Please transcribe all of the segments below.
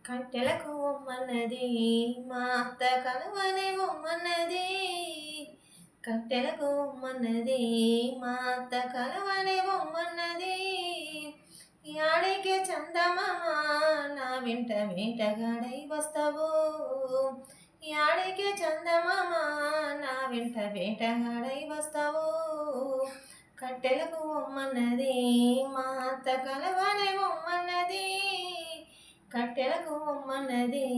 కట్టెలకు ఒమ్మన్నది మా అత్త కలవనే ఒమ్మన్నది. కట్టెలకు ఒమ్మన్నది మా అత్త కలవనే ఒమ్మన్నది. యాడికే చందమామ నా వెంట వేటగాడై వస్తావు. యాడికే చందమామ నా వెంట వేటగాడై వస్తావు. కట్టెలకు ఒమ్మన్నది మా అత్త కలవనే ఒమ్మన్నది. కట్టెలకు ఒమ్మన్నది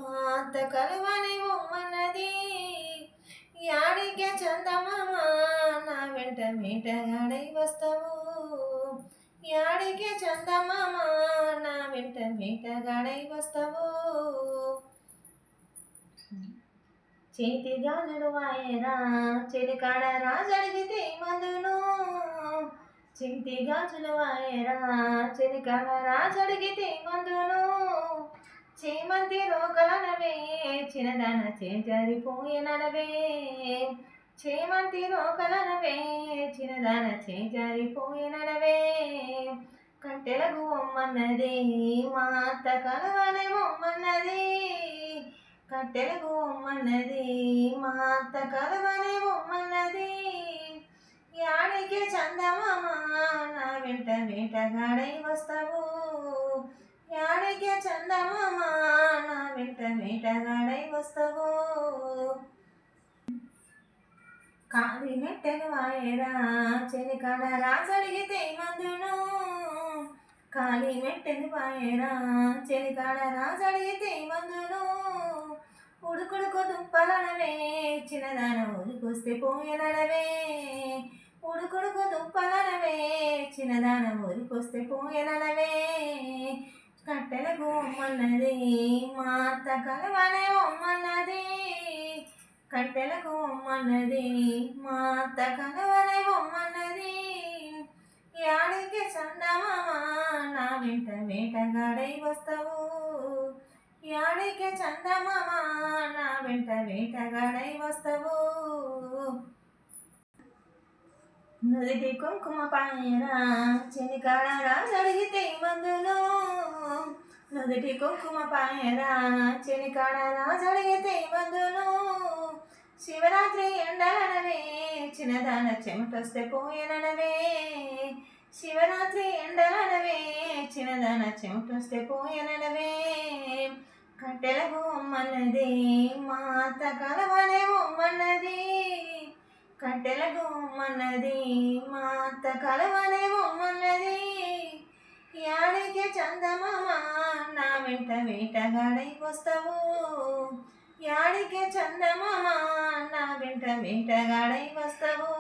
మా అత్త కలవని ఒమ్మన్నది. యాడికే చందమామ నా వెంట వేటగాడై వస్తావు. యాడికే చందమామ నా వెంట వేటగాడై వస్తావు. చేతి గాజులు వాయరా చెలికాడ రాజడిగితే మందును. చేతి గాజులు వాయరా చెలికాడ రాజడిగితే మందును. చేమంతి రోకలనవే చిన్నదాన చేజారిపోయినవే. చేమంతి రోకలనవే చిన్నదాన చేజారిపోయినవే. కట్టెలకు ఒమ్మన్నది మా అత్త కలవనే ఒమ్మన్నది. కట్టెలకు ఒమ్మన్నది మా అత్త కలవనే ఒమ్మన్నది. యాడికే చందమామ నా వెంట వేటగాడై వస్తావు. యాడికే చందమామ నా వెంట వేటగాడై వస్తావు. కాలి మెట్టెలు వాయరా చెలికాడ రాజడిగితే మందును. కాలి మెట్టెలు వాయరా చెలికాడ రాజడిగితే మందును. ఉడుకుడుకు దుప్పలనవే చిన్నదాన ఊరికొస్తే పోయనడవే. ఉడుకుడుకు దుప్పలనవే చిన్నదాన ఊరికొస్తే పోయనడవే. కట్టెలకు ఒమ్మన్నది మా అత్త కలవనే ఒమ్మన్నది. కట్టెలకు ఒమ్మన్నది మా అత్త కలవనే ఒమ్మన్నది. యాడికే చందమామ నా వెంట వేటగాడై వస్తావు. యాడికే చందమామ నా వెంట వేటగాడై వస్తావు. నుదిటి కుంకుమ పాయరా చెలికాడ రాజడిగితే మందును. నుదిటి కుంకుమ పాయరా చెలికాడ రాజడిగితే మందును. శివరాత్రి ఎండలనవే చిన్నదాన చెమటొస్తే పోయనవే. శివరాత్రి ఎండలనవే చిన్నదాన చెమటొస్తే పోయనవే. కట్టెలకు ఒమ్మన్నది మా అత్త కలవనే ఒమ్మన్నది. కట్టెలకు ఒమ్మన్నది మా అత్త కలవనే ఒమ్మన్నది. యాడికే చందమామ నా వెంట వేటగాడై వస్తావు. యాడికే చందమామ నా వెంట వేటగాడై వస్తావు.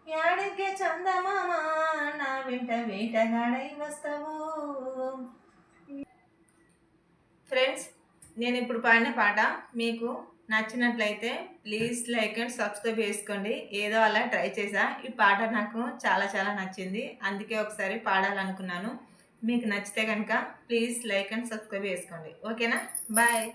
యాడికే చందమామ నా వెంట వేటగాడై వస్తావు. ఫ్రెండ్స్, నేను ఇప్పుడు పాడిన పాట మీకు నచ్చినట్లయితే ప్లీజ్ లైక్ అండ్ సబ్స్క్రైబ్ చేసుకోండి. ఏదో అలా ట్రై చేసా. ఈ పాట నాకు చాలా చాలా నచ్చింది, అందుకే ఒకసారి పాడాలనుకున్నాను. మీకు నచ్చితే కనుక ప్లీజ్ లైక్ అండ్ సబ్స్క్రైబ్ చేసుకోండి. ఓకేనా? బాయ్.